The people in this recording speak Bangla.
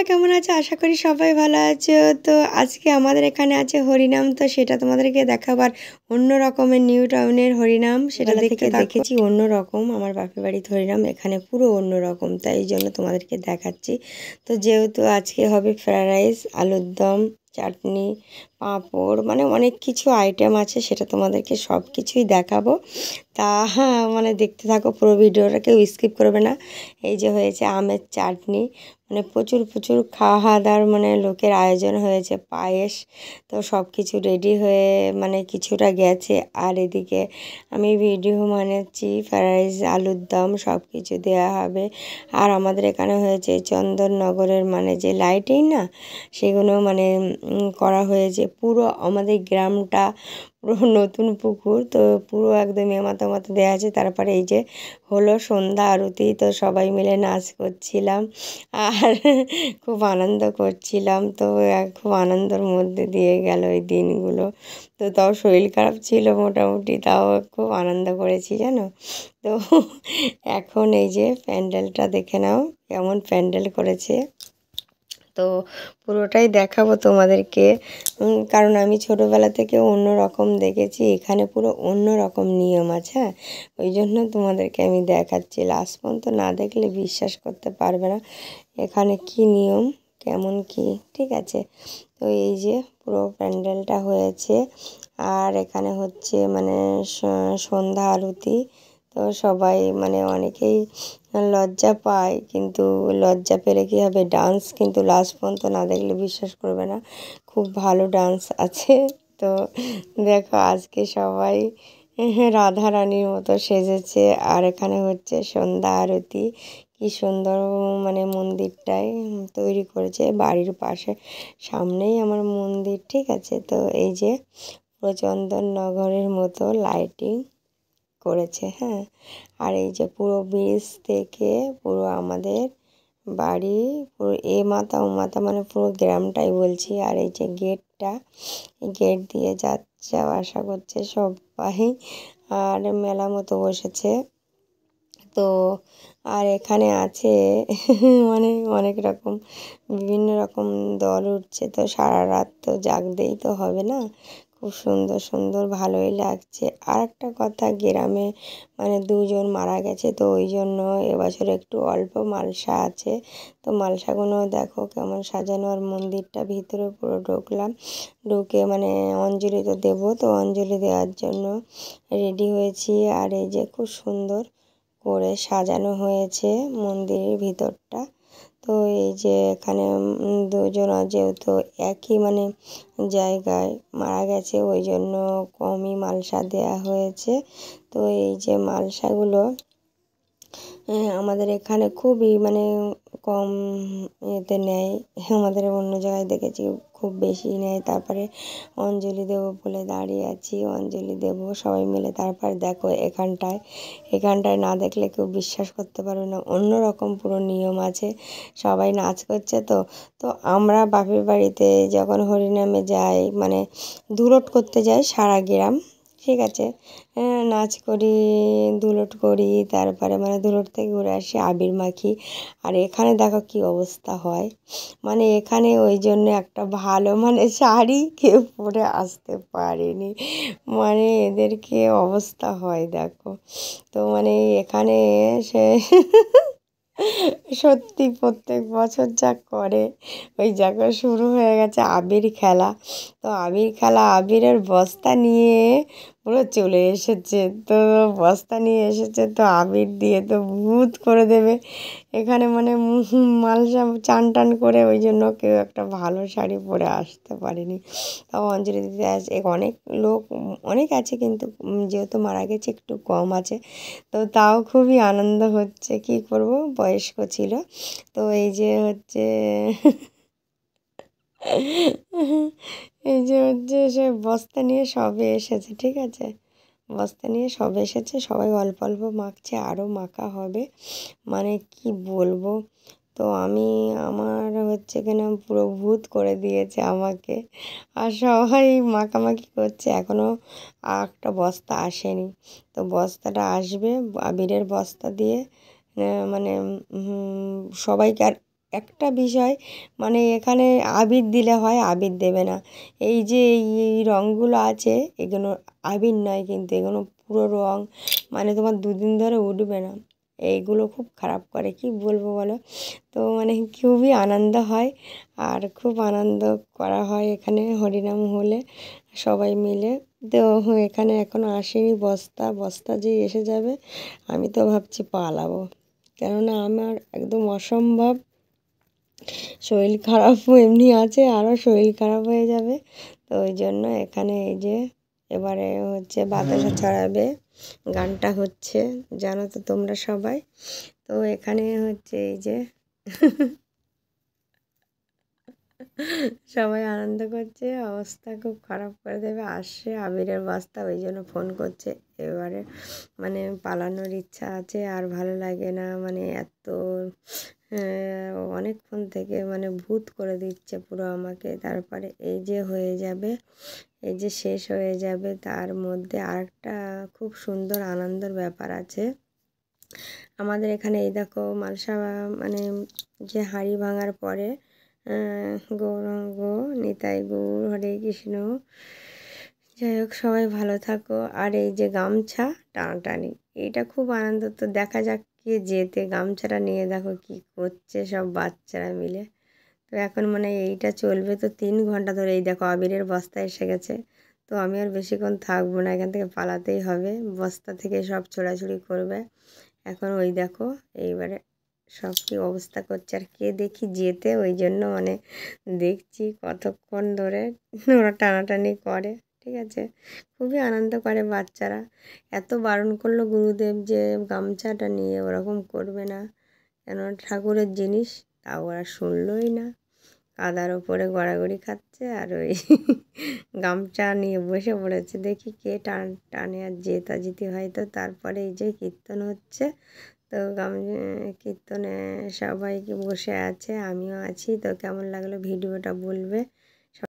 তোমরা কেমন আছো? আশা করি সবাই ভালো আছো। তো আজকে আমাদের এখানে আছে হরিনাম, তো সেটা তোমাদেরকে দেখাবার। অন্য রকমের নিউ টাউনের হরিনাম, সেটা থেকে দেখেছি অন্য রকম। আমার বাপের বাড়ির হরিনাম এখানে পুরো অন্য রকম, তাই এই জন্য তোমাদেরকে দেখাচ্ছি। তো যেহেতু আজকে হবে ফ্রায়েড রাইস, আলুর দম, চাটনি, পাঁপড়, মানে অনেক কিছু আইটেম আছে, সেটা তোমাদেরকে সব কিছুই দেখাবো। তা মানে দেখতে থাকো পুরো ভিডিওটা, কেউ স্কিপ করবে না। এই যে হয়েছে আমের চাটনি, মানে প্রচুর প্রচুর খাওয়া দাওয়ার মানে লোকের আয়োজন হয়েছে, পায়েস। তো সব কিছু রেডি হয়ে মানে কিছুটা গেছে। আর এদিকে আমি ভিডিও বানাচ্ছি, ফ্রায়েড রাইস, আলুর দম সব কিছু দেওয়া হবে। আর আমাদের এখানে হয়েছে চন্দননগরের মানে যে লাইটিং না, সেগুলো মানে করা হয়েছে। পুরো আমাদের গ্রামটা পুরো নতুন পুকুর, তো পুরো একদম এমাথা মাথা দেওয়া আছে। তারপরে এই যে হলো সন্ধ্যা আরতি, তো সবাই মিলে নাচ করছিলাম আর খুব আনন্দ করছিলাম। তো খুব আনন্দের মধ্যে দিয়ে গেল এই দিনগুলো। তো তাও শরীর খারাপ ছিল মোটামুটি, তাও খুব আনন্দ করেছি জানো। তো এখন এই যে প্যান্ডেলটা দেখে নাও, কেমন প্যান্ডেল করেছে। তো পুরোটাই দেখাবো তোমাদেরকে, কারণ আমি ছোটোবেলা থেকে অন্য রকম দেখেছি, এখানে পুরো অন্য রকম নিয়ম আছে। হ্যাঁ, ওই জন্য তোমাদেরকে আমি দেখাচ্ছি, লাস্ট পর্যন্ত না দেখলে বিশ্বাস করতে পারবে না এখানে কি নিয়ম, কেমন কি। ঠিক আছে, তো এই যে পুরো প্যান্ডেলটা হয়েছে। আর এখানে হচ্ছে মানে সন্ধ্যা আরতি। তো সবাই মানে অনেকেই লজ্জা পায়, কিন্তু লজ্জা পেলে কী হবে, ডান্স কিন্তু লাস্ট পর্যন্ত না দেখলে বিশ্বাস করবে না, খুব ভালো ডান্স আছে। তো দেখো আজকে সবাই রাধা রানীর মতো সেজেছে। আর এখানে হচ্ছে সন্ধ্যা আরতি, কি সুন্দর মানে মন্দিরটাই তৈরি করেছে বাড়ির পাশে, সামনেই আমার মন্দির। ঠিক আছে, তো এই যে চন্দননগরের মতো লাইটিং করেছে। হ্যাঁ, আর এই যে পুরো ব্রিজ থেকে পুরো আমাদের বাড়ি, পুরো এ মাথা ও মাথা মানে পুরো গ্রামটাই বলছি। আর এই যে গেটটা, গেট দিয়ে যাওয়া আসা করছে সবাই। আর মেলা মতো বসেছে। তো আর এখানে আছে মানে অনেক রকম বিভিন্ন রকম দল উঠছে, তো সারা রাত তো জাগতেই তো হবে না। খুব সুন্দর সুন্দর, ভালোই লাগছে। আর একটা কথা, গ্রামে মানে দুজন মারা গেছে, তো ওই জন্য এবছর একটু অল্প মালসা আছে। তো মালসাগুলো দেখো কেমন সাজানো। আর মন্দিরটা ভিতরে পুরো ঢুকলাম, ঢুকে মানে অঞ্জলি তো দেবো, তো অঞ্জলি দেওয়ার জন্য রেডি হয়েছি। আর এই যে খুব সুন্দর করে সাজানো হয়েছে মন্দিরের ভিতরটা। তো এই যে এখানে দুজন যেহেতু একই মানে জায়গায় মারা গেছে, ওই জন্য কমই মালসা দেওয়া হয়েছে। তো এই যে মালসাগুলো আমাদের এখানে খুবই মানে কম এতে নেয়, আমাদের অন্য জায়গায় দেখেছি খুব বেশি নেয়। তারপরে অঞ্জলি দেবো বলে দাঁড়িয়ে আছি, অঞ্জলি দেবো সবাই মিলে। তারপর দেখো এখানটায় না দেখলে কেউ বিশ্বাস করতে পারবে না, অন্য রকম পুরো নিয়ম আছে, সবাই নাচ করছে। তো তো আমরা বাপের বাড়িতে যখন হরিনামে যাই মানে ধুলট করতে যাই সারা গ্রাম, ঠিক আছে, নাচ করি, ধুলট করি, তারপরে মানে ধুলট থেকে ঘুরে আসি, আবির মাখি। আর এখানে দেখো কি অবস্থা হয়, মানে এখানে ওই জন্য একটা ভালো মানে শাড়ি কেউ পরে আসতে পারেনি, মানে এদেরকে অবস্থা হয় দেখো। তো মানে এখানে সে সত্যি প্রত্যেক বছর যা করে, ওই জায়গায় শুরু হয়ে গেছে আবির খেলা। তো আবির খেলা, আবিরের বস্তা নিয়ে পুরো চলে এসেছে। তো বস্তা নিয়ে এসেছে, তো আবির দিয়ে তো ভূত করে দেবে এখানে, মানে মালসা চান টান করে, ওই জন্য কেউ একটা ভালো শাড়ি পরে আসতে পারেনি। তাও অঞ্জলি দিতে আসে অনেক লোক, অনেক আছে, কিন্তু যেহেতু মারা গেছে একটু কম আছে। তো তাও খুবই আনন্দ হচ্ছে, কি করব, বয়স্ক ছিল। তো এই যে হচ্ছে এই যে হচ্ছে সে বস্তা নিয়ে সবে এসেছে, ঠিক আছে, বস্তা নিয়ে সবে এসেছে, সবাই অল্প অল্প মাখছে, আরও মাখা হবে, মানে কি বলবো। তো আমি আমার হচ্ছে কিনা পুরো ভূত করে দিয়েছে আমাকে। আর সবাই মাখামাখি করছে, এখনও একটা বস্তা আসেনি। তো বস্তাটা আসবে, আবিরের বস্তা দিয়ে মানে সবাইকে আর একটা বিষয় মানে এখানে আবির দিলে হয়, আবির দেবে না। এই যে এই রঙগুলো আছে এগুলো আবির নয়, কিন্তু এগুলো পুরো রঙ, মানে তোমার 2 দিন ধরে উঠবে না। এইগুলো খুব খারাপ করে, কি বলবো বলো। তো মানে খুবই আনন্দ হয়, আর খুব আনন্দ করা হয় এখানে হরিনাম হলে সবাই মিলে। তো এখানে এখনও আসেনি বস্তা, বস্তা যেই এসে যাবে আমি তো ভাবছি পালাবো, কেননা আমার একদম অসম্ভব শরীর খারাপও এমনি আছে, আরও শরীর খারাপ হয়ে যাবে। তো ওই জন্য এখানে এই যে এবারে হচ্ছে বাতাসা ছড়াবে, গানটা হচ্ছে, জানো তো তোমরা সবাই। তো এখানে হচ্ছে এই যে সবাই আনন্দ করছে, অবস্থা খুব খারাপ করে দেবে। আসছে আবিরের বস্তা, ওই জন্য ফোন করছে। এবারে মানে পালানোর ইচ্ছা আছে, আর ভালো লাগে না, মানে এত অনেকক্ষণ থেকে মানে ভূত করে দিচ্ছে পুরো আমাকে। তারপরে এই যে হয়ে যাবে, এই যে শেষ হয়ে যাবে, তার মধ্যে আরেকটা খুব সুন্দর আনন্দের ব্যাপার আছে আমাদের এখানে। এই দেখো মালসা মানে যে হাঁড়ি ভাঙার পরে গৌরাঙ্গ নিতাই গৌর হরে কৃষ্ণ, যাই হোক সবাই ভালো থাকো। আর এই যে গামছা টানাটানি, এটা খুব আনন্দ। তো দেখা যাক কে যেতে, গামছাটা নিয়ে দেখো কি করছে সব বাচ্চারা মিলে। তো এখন মানে এইটা চলবে তো 3 ঘন্টা ধরে। এই দেখো আবিরের বস্তা এসে গেছে, তো আমি আর বেশিক্ষণ থাকবো না, এখান থেকে পালাতেই হবে। বস্তা থেকে সব ছোড়াছুড়ি করবে এখন। ওই দেখো এইবারে সব কি অবস্থা করছে, আর কে দেখি যেতে, ওই জন্য মানে দেখছি কতক্ষণ ধরে ওরা টানাটানি করে। ঠিক আছে, খুবই আনন্দ করে বাচ্চারা। এত বারণ করলো গুরুদেব যে গামছাটা নিয়ে ওরকম করবে না, কেননা ঠাকুরের জিনিস, তা ওরা শুনলই না। কাদার ওপরে গড়াগড়ি খাচ্ছে, আর ওই গামছা নিয়ে বসে পড়েছে। দেখি কে টানে আর জেতাজিতি হয়। তো তারপরে এই যে কীর্তন হচ্ছে, তো কীর্তনে সবাইকে বসে আছে, আমিও আছি। তো কেমন লাগলো ভিডিওটা বলবে।